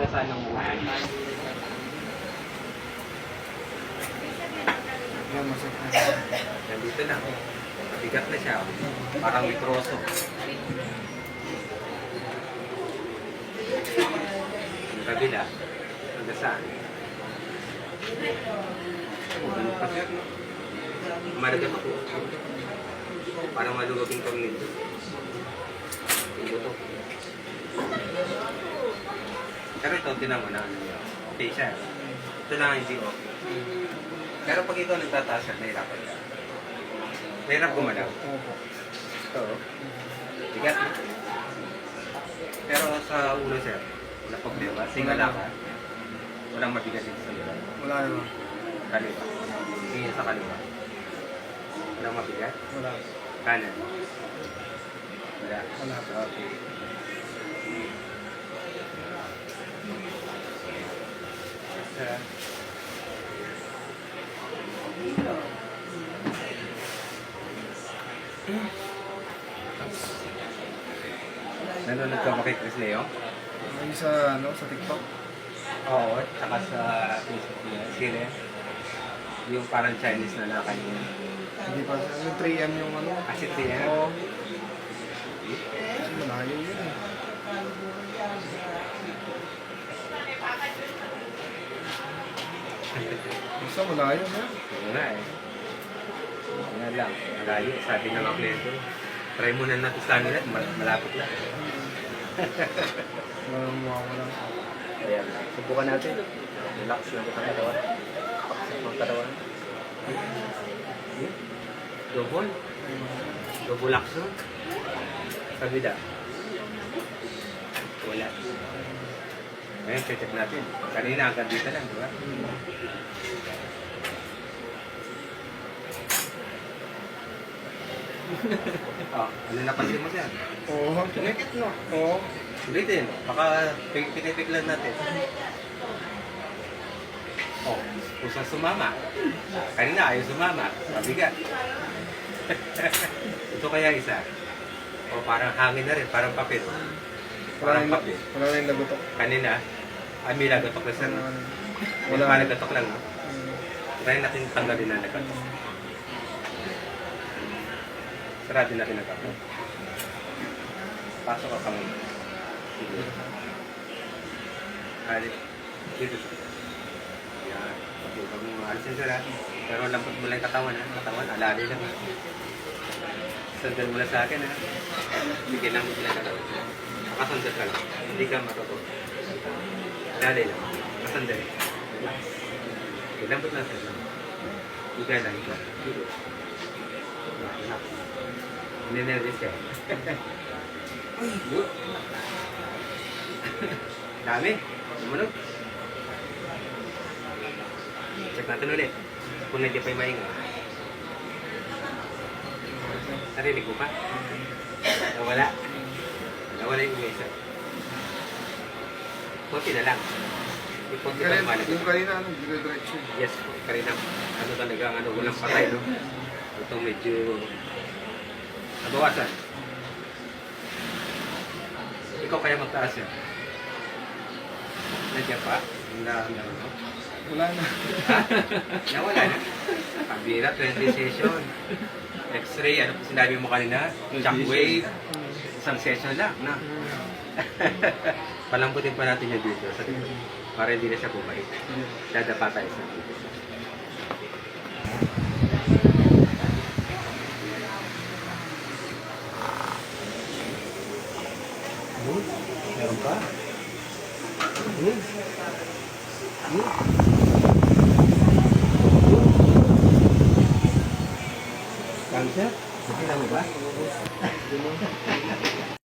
Nagdasal ng buhay. Yan, masakit na. Nandito na. Mabigat na siya. Parang may troso. Yung kabila. Hanggang saan? Kasi malaga pa po. Parang malulog yung tornilyo. Yung buto. Pero ito, tinan mo na. Okay siya. Ito na hindi okay. Pero pag ito nagtataas siya, nahirapan ka. Mahirap gumalaw. Opo. Ito. Bigat na. Pero sa ulo, sir, wala problema. Singala ka. Walang mabigat dito sa ulo. Wala naman. Kaliwa. Tingin sa kaliwa. Walang mabigat. Wala. Kanan. Wala. Wala. Okay. Sa... Nanonood ka ba kay Chris Leo? May sa, sa TikTok. Oo, tsaka sa Facebook niya. Sino? Yung parang Chinese na nakanya. Hindi pa. Yung 3M yung ano. Kasi 3M? Oo. Kasi malayo yun eh. Basta malayo na. Oo nga eh. Yan lang, malayo. Sabi ng aklento. Try mo na natin sa nila, malapit na. Walang mawawala. Ayan, subukan natin. Relax lang ang katawan. Paksak ng katawan. Double. Double action. Kabila. Wala. Ngayon, check natin. Kanina hanggang dito lang, di ba? Oh, ano napansin mo siya? Oo. Tumikit, no? Oo. Ulitin. Baka pinipiklan natin. Oh, kusa sumama. Kanina ayaw sumama. Mabigat. Ito kaya isa. O parang hangin na rin. Parang papel. Parang papel. Wala na yung lagotok. Kanina, may lagatok na sir. Wala. Wala lagatok lang. No? Try natin tanggalin na lagatok. Sarado natin ang kapo. Pasok ka muna. Sige. Alis. Dito siya. Yan. Okay, pag mo alisin sila. Pero lambot mo lang yung katawan ha. Katawan, alalay lang ha. Sandal mo lang sa akin ha. Bigyan lang mo lang katawan. Makasandal ka lang. Hindi ka matuto. Alalay lang. Makasandal. Relax. Okay, lambot lang sila. Bigyan lang ito. Dito. Relax. Ninervous ka. Good. Dami. Sumunod. Check natin ulit. Kung hindi pa yung mahinga. Narinig mo pa? Nawala. Nawala yung umisa. Kunti na lang. Yung kunti pa yung malag. Yung kanina, dire-diretso. Yes, kanina. Ano talaga, walang patay, no? Ito medyo... Nabawasan. Ikaw kaya magtaas yan. Nandiyan pa? Ano? Wala na. Ha? Nawala na. Pambira, 20 session. X-ray, ano po sinabi mo kanina? Shockwave. Isang session lang, na. Palambutin pa natin yung dito sa dito. Para hindi na siya bumalik. Dadapa tayo sa dito. Meron pa? Cancer? Nakita mo ba?